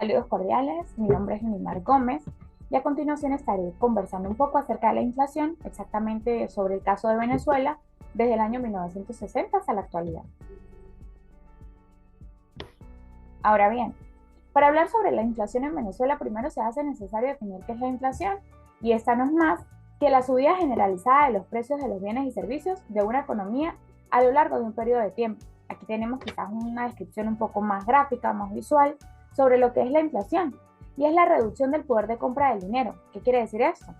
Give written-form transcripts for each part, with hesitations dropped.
Saludos cordiales, mi nombre es Unimar Gómez y a continuación estaré conversando un poco acerca de la inflación, exactamente sobre el caso de Venezuela desde el año 1960 hasta la actualidad. Ahora bien, para hablar sobre la inflación en Venezuela, primero se hace necesario definir qué es la inflación, y esta no es más que la subida generalizada de los precios de los bienes y servicios de una economía a lo largo de un periodo de tiempo. Aquí tenemos quizás una descripción un poco más gráfica, más visual, sobre lo que es la inflación, y es la reducción del poder de compra del dinero. ¿Qué quiere decir esto?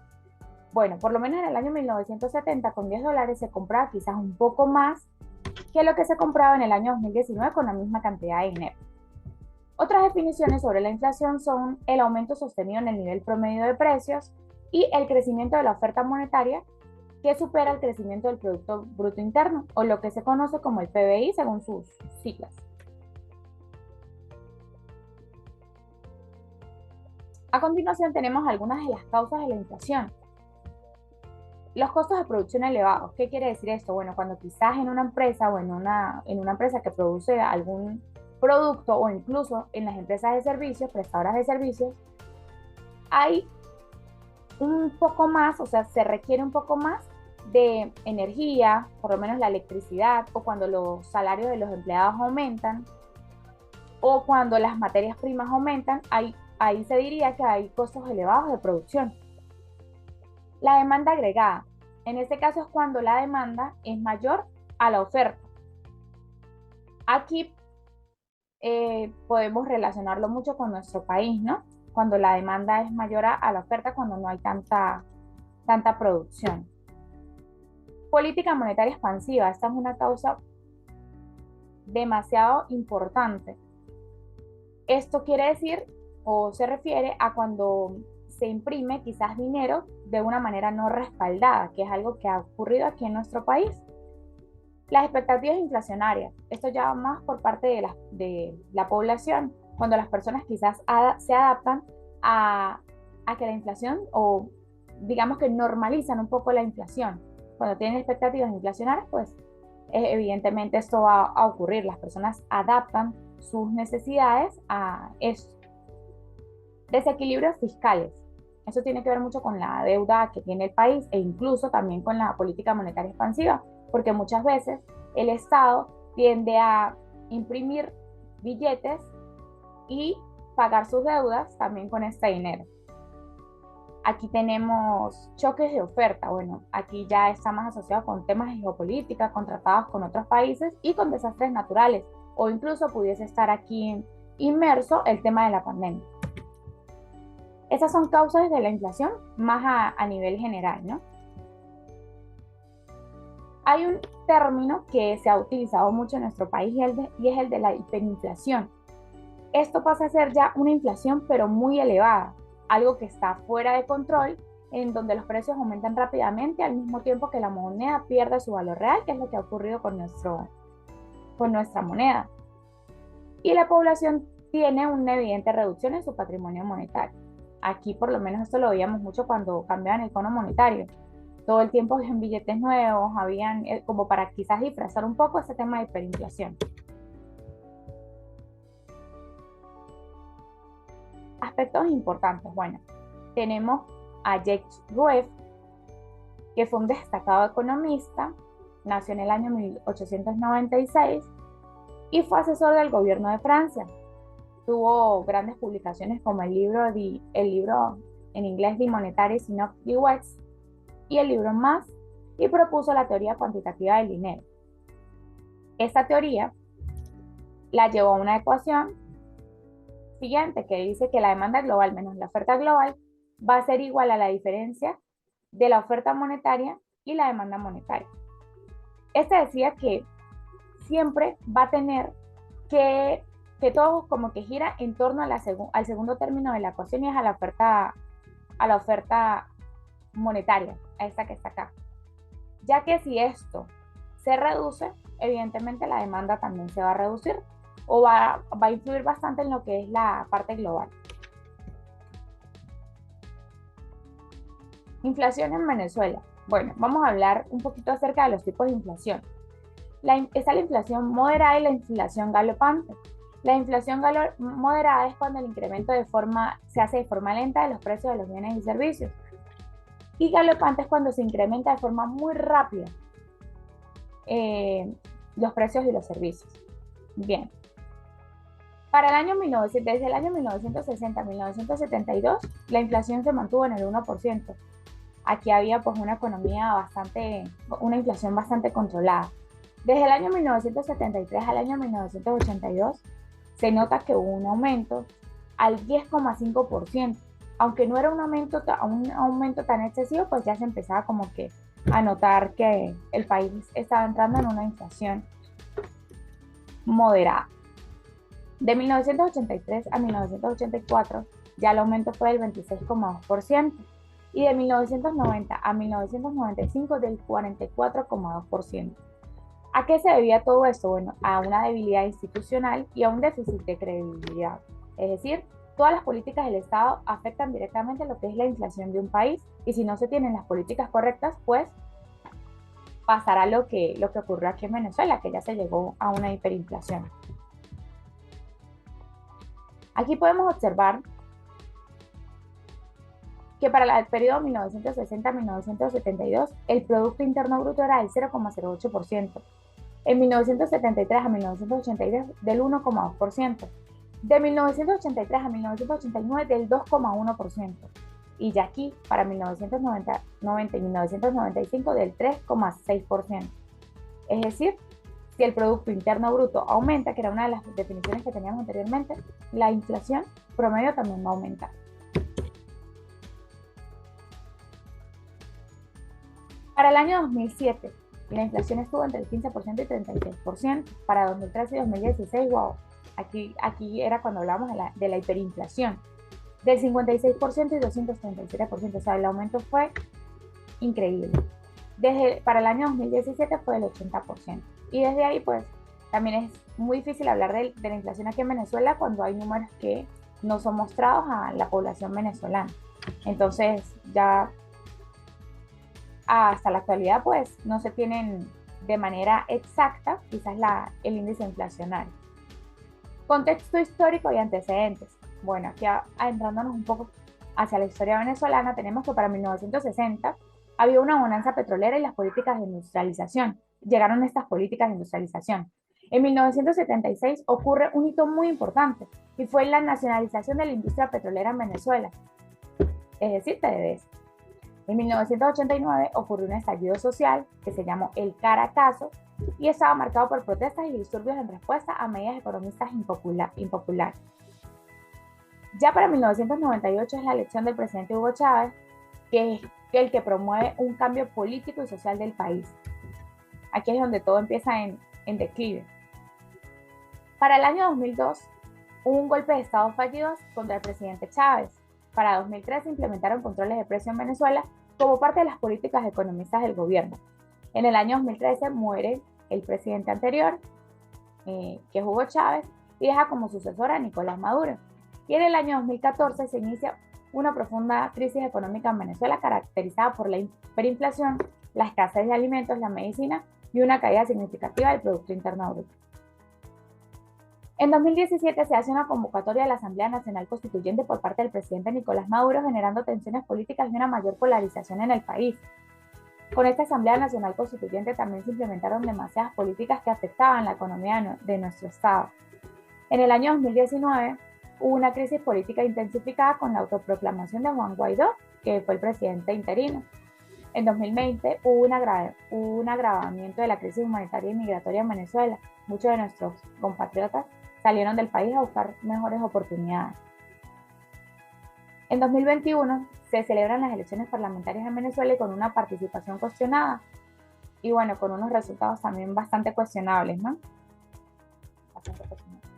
Bueno, por lo menos en el año 1970 con $10 se compraba quizás un poco más que lo que se compraba en el año 2019 con la misma cantidad de dinero. Otras definiciones sobre la inflación son el aumento sostenido en el nivel promedio de precios y el crecimiento de la oferta monetaria que supera el crecimiento del Producto Bruto Interno, o lo que se conoce como el PBI según sus siglas. A continuación tenemos algunas de las causas de la inflación. Los costos de producción elevados. ¿Qué quiere decir esto? Bueno, cuando quizás en una empresa o en una empresa que produce algún producto, o incluso en las empresas de servicios, prestadoras de servicios, hay un poco más, o sea, se requiere un poco más de energía, por lo menos la electricidad, o cuando los salarios de los empleados aumentan, o cuando las materias primas aumentan, ahí se diría que hay costos elevados de producción. La demanda agregada. En este caso es cuando la demanda es mayor a la oferta. Aquí podemos relacionarlo mucho con nuestro país, ¿no? Cuando la demanda es mayor a la oferta, cuando no hay tanta producción. Política monetaria expansiva. Esta es una causa demasiado importante. Esto quiere decir o se refiere a cuando se imprime quizás dinero de una manera no respaldada, que es algo que ha ocurrido aquí en nuestro país. Las expectativas inflacionarias, esto ya va más por parte de la población, cuando las personas quizás se adaptan a que la inflación, o digamos que normalizan un poco la inflación. Cuando tienen expectativas inflacionarias, pues evidentemente esto va a ocurrir, las personas adaptan sus necesidades a esto. Desequilibrios fiscales. Eso tiene que ver mucho con la deuda que tiene el país e incluso también con la política monetaria expansiva, porque muchas veces el Estado tiende a imprimir billetes y pagar sus deudas también con este dinero. Aquí tenemos choques de oferta. Bueno, aquí ya está más asociado con temas de geopolítica, con tratados con otros países y con desastres naturales, o incluso pudiese estar aquí inmerso el tema de la pandemia. Esas son causas de la inflación más a nivel general, ¿no? Hay un término que se ha utilizado mucho en nuestro país y es el de la hiperinflación. Esto pasa a ser ya una inflación pero muy elevada, algo que está fuera de control, en donde los precios aumentan rápidamente al mismo tiempo que la moneda pierde su valor real, que es lo que ha ocurrido con nuestra moneda. Y la población tiene una evidente reducción en su patrimonio monetario. Aquí por lo menos esto lo veíamos mucho cuando cambiaban el cono monetario. Todo el tiempo habían billetes nuevos, habían como para quizás disfrazar un poco ese tema de hiperinflación. Aspectos importantes. Bueno, tenemos a Jacques Rueff, que fue un destacado economista, nació en el año 1896 y fue asesor del gobierno de Francia. Tuvo grandes publicaciones como el libro en inglés The Monetary Synopsis Wax y el libro Más, y propuso la teoría cuantitativa del dinero. Esta teoría la llevó a una ecuación siguiente que dice que la demanda global menos la oferta global va a ser igual a la diferencia de la oferta monetaria y la demanda monetaria. Este decía que siempre va a tener que todo como que gira en torno al segundo término de la ecuación, y es a la oferta monetaria, a esta que está acá. Ya que si esto se reduce, evidentemente la demanda también se va a reducir, o va a influir bastante en lo que es la parte global. Inflación en Venezuela. Bueno, vamos a hablar un poquito acerca de los tipos de inflación. Está la inflación moderada y la inflación galopante. La inflación moderada es cuando el incremento se hace de forma lenta de los precios de los bienes y servicios. Y galopante es cuando se incrementa de forma muy rápida eh, los precios y los servicios. Bien. Para el año 1900, desde el año 1960 a 1972, la inflación se mantuvo en el 1%. Aquí había pues una inflación bastante controlada. Desde el año 1973 al año 1982 se nota que hubo un aumento al 10,5%. Aunque no era un aumento tan excesivo, pues ya se empezaba como que a notar que el país estaba entrando en una inflación moderada. De 1983 a 1984 ya el aumento fue del 26,2% y de 1990 a 1995 del 44,2%. ¿A qué se debía todo esto? Bueno, a una debilidad institucional y a un déficit de credibilidad. Es decir, todas las políticas del Estado afectan directamente lo que es la inflación de un país y si no se tienen las políticas correctas, pues pasará lo que ocurrió aquí en Venezuela, que ya se llegó a una hiperinflación. Aquí podemos observar que para el periodo 1960-1972 el Producto Interno Bruto era del 0,08%, en 1973 a 1983 del 1,2%, de 1983 a 1989 del 2,1%, y ya aquí para 1990 y 1995 del 3,6%. Es decir, si el Producto Interno Bruto aumenta, que era una de las definiciones que teníamos anteriormente, la inflación promedio también va a aumentar. Para el año 2007, la inflación estuvo entre el 15% y 36%. Para 2013 y 2016, wow, aquí era cuando hablábamos de la hiperinflación, del 56% y 237%, o sea, el aumento fue increíble. Para el año 2017 fue del 80%. Y desde ahí, pues, también es muy difícil hablar de la inflación aquí en Venezuela cuando hay números que no son mostrados a la población venezolana. Entonces, ya hasta la actualidad, pues, no se tienen de manera exacta quizás el índice inflacionario. Contexto histórico y antecedentes. Bueno, aquí adentrándonos un poco hacia la historia venezolana, tenemos que para 1960 había una bonanza petrolera y las políticas de industrialización. Llegaron estas políticas de industrialización. En 1976 ocurre un hito muy importante y fue la nacionalización de la industria petrolera en Venezuela, es decir, PDVSA. En 1989 ocurrió un estallido social que se llamó el Caracazo y estaba marcado por protestas y disturbios en respuesta a medidas económicas impopulares. Ya para 1998 es la elección del presidente Hugo Chávez, que es el que promueve un cambio político y social del país. Aquí es donde todo empieza en declive. Para el año 2002 hubo un golpe de Estado fallido contra el presidente Chávez. Para 2003 se implementaron controles de precio en Venezuela como parte de las políticas economistas del gobierno. En el año 2013 muere el presidente anterior, que es Hugo Chávez, y deja como sucesor a Nicolás Maduro. Y en el año 2014 se inicia una profunda crisis económica en Venezuela caracterizada por la hiperinflación, la escasez de alimentos, la medicina y una caída significativa del Producto Interno Bruto. En 2017 se hace una convocatoria a la Asamblea Nacional Constituyente por parte del presidente Nicolás Maduro, generando tensiones políticas y una mayor polarización en el país. Con esta Asamblea Nacional Constituyente también se implementaron demasiadas políticas que afectaban la economía de nuestro Estado. En el año 2019 hubo una crisis política intensificada con la autoproclamación de Juan Guaidó, que fue el presidente interino. En 2020 hubo un agravamiento de la crisis humanitaria y migratoria en Venezuela. Muchos de nuestros compatriotas salieron del país a buscar mejores oportunidades. En 2021 se celebran las elecciones parlamentarias en Venezuela y con una participación cuestionada y bueno, con unos resultados también bastante cuestionables, ¿no? Bastante cuestionables.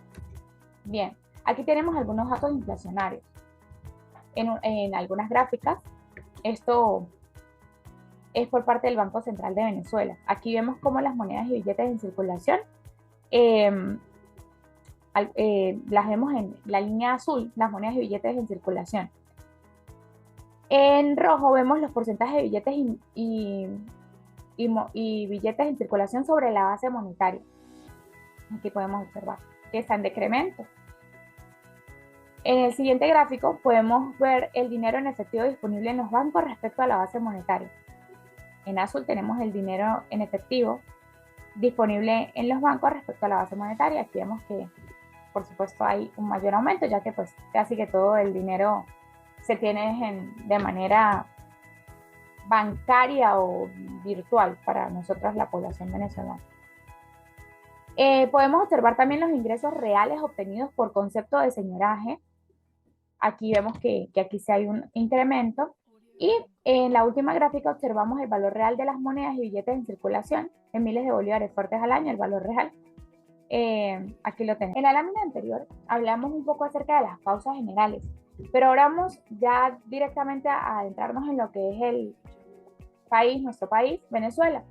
Bien, aquí tenemos algunos datos inflacionarios. En algunas gráficas, esto es por parte del Banco Central de Venezuela. Aquí vemos cómo las monedas y billetes en circulación las vemos en la línea azul, las monedas y billetes en circulación. En rojo vemos los porcentajes de billetes y billetes en circulación sobre la base monetaria. Aquí podemos observar. que está en decremento. En el siguiente gráfico podemos ver el dinero en efectivo disponible en los bancos respecto a la base monetaria. En azul tenemos el dinero en efectivo disponible en los bancos respecto a la base monetaria. Aquí vemos que, por supuesto, hay un mayor aumento, ya que pues casi que todo el dinero se tiene de manera bancaria o virtual para nosotros, la población venezolana. Podemos observar también los ingresos reales obtenidos por concepto de señoraje. Aquí vemos que aquí sí hay un incremento. Y en la última gráfica observamos el valor real de las monedas y billetes en circulación en miles de bolívares fuertes al año, el valor real. Aquí lo tenemos. En la lámina anterior hablamos un poco acerca de las causas generales, pero ahora vamos ya directamente a adentrarnos en lo que es el país, nuestro país, Venezuela.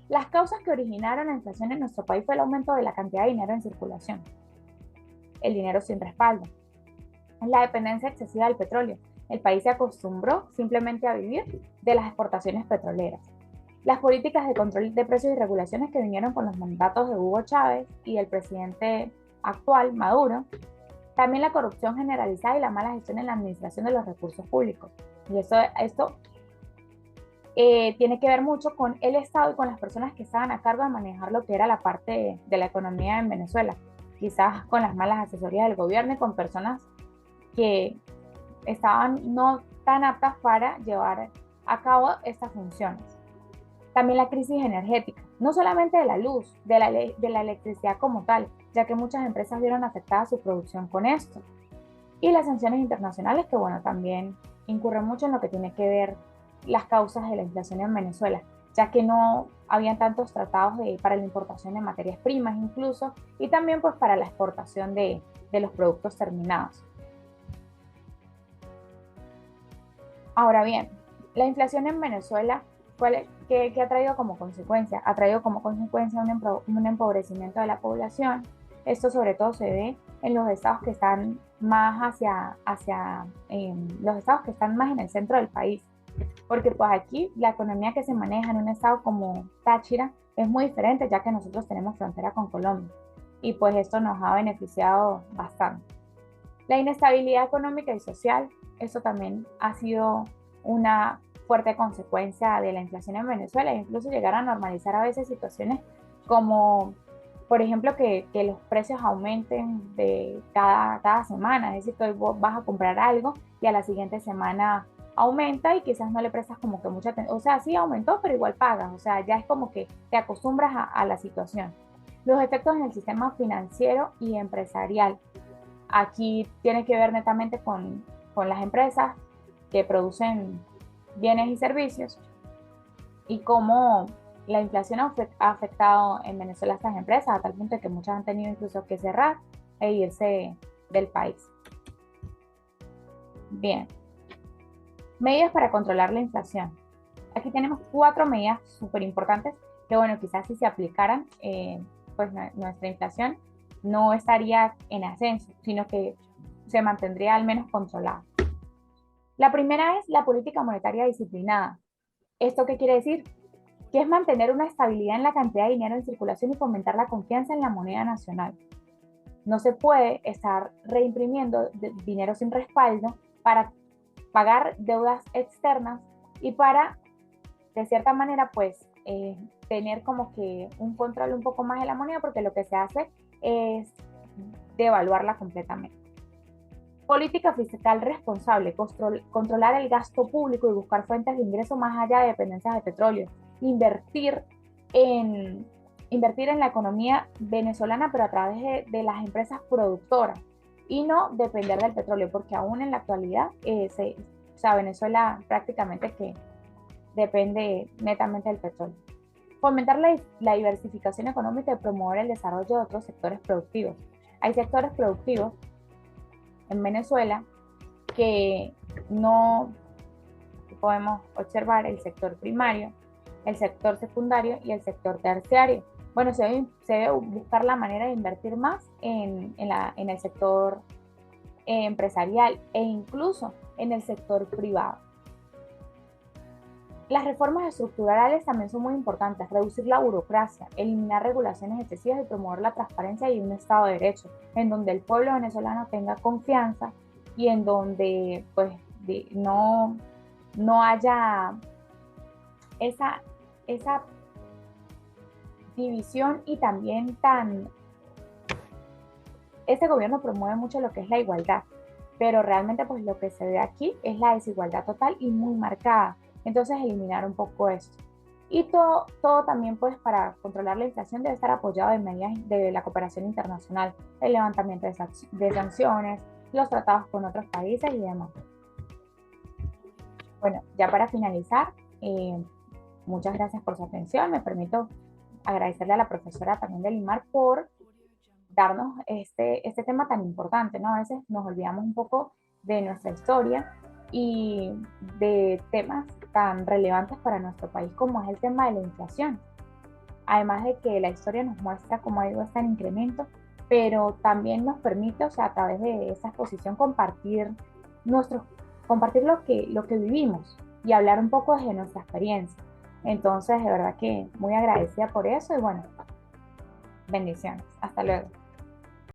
Las causas que originaron la inflación en nuestro país fue el aumento de la cantidad de dinero en circulación, el dinero sin respaldo, la dependencia excesiva del petróleo. El país se acostumbró simplemente a vivir de las exportaciones petroleras. Las políticas de control de precios y regulaciones que vinieron con los mandatos de Hugo Chávez y del presidente actual, Maduro. También la corrupción generalizada y la mala gestión en la administración de los recursos públicos. Y esto tiene que ver mucho con el Estado y con las personas que estaban a cargo de manejar lo que era la parte de la economía en Venezuela. Quizás con las malas asesorías del gobierno y con personas que estaban no tan aptas para llevar a cabo estas funciones. También la crisis energética, no solamente de la luz, de la electricidad como tal, ya que muchas empresas vieron afectada su producción con esto. Y las sanciones internacionales, que bueno, también incurren mucho en lo que tiene que ver las causas de la inflación en Venezuela, ya que no habían tantos tratados para la importación de materias primas incluso, y también pues para la exportación de los productos terminados. Ahora bien, la inflación en Venezuela, ¿qué ha traído como consecuencia? Ha traído como consecuencia un empobrecimiento de la población. Esto sobre todo se ve en los estados que están más los estados que están más en el centro del país. Porque pues aquí la economía que se maneja en un estado como Táchira es muy diferente, ya que nosotros tenemos frontera con Colombia. Y pues esto nos ha beneficiado bastante. La inestabilidad económica y social, eso también ha sido una fuerte consecuencia de la inflación en Venezuela, e incluso llegar a normalizar a veces situaciones como, por ejemplo, que los precios aumenten de cada semana, es decir, que hoy vos vas a comprar algo y a la siguiente semana aumenta y quizás no le prestas como que mucha atención, o sea, sí aumentó, pero igual pagas, o sea, ya es como que te acostumbras a la situación. Los efectos en el sistema financiero y empresarial. Aquí tiene que ver netamente con las empresas que producen bienes y servicios y cómo la inflación ha afectado en Venezuela a estas empresas, a tal punto que muchas han tenido incluso que cerrar e irse del país. Bien, medidas para controlar la inflación. Aquí tenemos 4 medidas súper importantes que, bueno, quizás si se aplicaran, pues nuestra inflación no estaría en ascenso, sino que se mantendría al menos controlada. La primera es la política monetaria disciplinada. ¿Esto qué quiere decir? Que es mantener una estabilidad en la cantidad de dinero en circulación y fomentar la confianza en la moneda nacional. No se puede estar reimprimiendo dinero sin respaldo para pagar deudas externas y para, de cierta manera, pues, tener como que un control un poco más de la moneda, porque lo que se hace es devaluarla completamente. Política fiscal responsable, controlar el gasto público y buscar fuentes de ingreso más allá de dependencias de petróleo. Invertir en la economía venezolana, pero a través de las empresas productoras y no depender del petróleo, porque aún en la actualidad, Venezuela prácticamente que depende netamente del petróleo. Fomentar la diversificación económica y promover el desarrollo de otros sectores productivos. Hay sectores productivos en Venezuela que no podemos observar: el sector primario, el sector secundario y el sector terciario. Bueno, se debe buscar la manera de invertir más en el sector empresarial e incluso en el sector privado. Las reformas estructurales también son muy importantes, reducir la burocracia, eliminar regulaciones excesivas y promover la transparencia y un Estado de Derecho, en donde el pueblo venezolano tenga confianza y en donde pues no haya esa, esa división y también este gobierno promueve mucho lo que es la igualdad, pero realmente pues lo que se ve aquí es la desigualdad total y muy marcada. Entonces eliminar un poco esto. Y todo también pues para controlar la inflación debe estar apoyado en medidas de la cooperación internacional, el levantamiento de sanciones, los tratados con otros países y demás. Bueno, ya para finalizar, muchas gracias por su atención. Me permito agradecerle a la profesora también de Limar por darnos este tema tan importante, ¿no? A veces nos olvidamos un poco de nuestra historia y de temas tan relevantes para nuestro país como es el tema de la inflación. Además de que la historia nos muestra cómo ha ido está en incremento, pero también nos permite, o sea, a través de esa exposición nuestro, compartir lo que vivimos y hablar un poco desde nuestra experiencia. Entonces, de verdad que muy agradecida por eso y bueno, bendiciones. Hasta luego.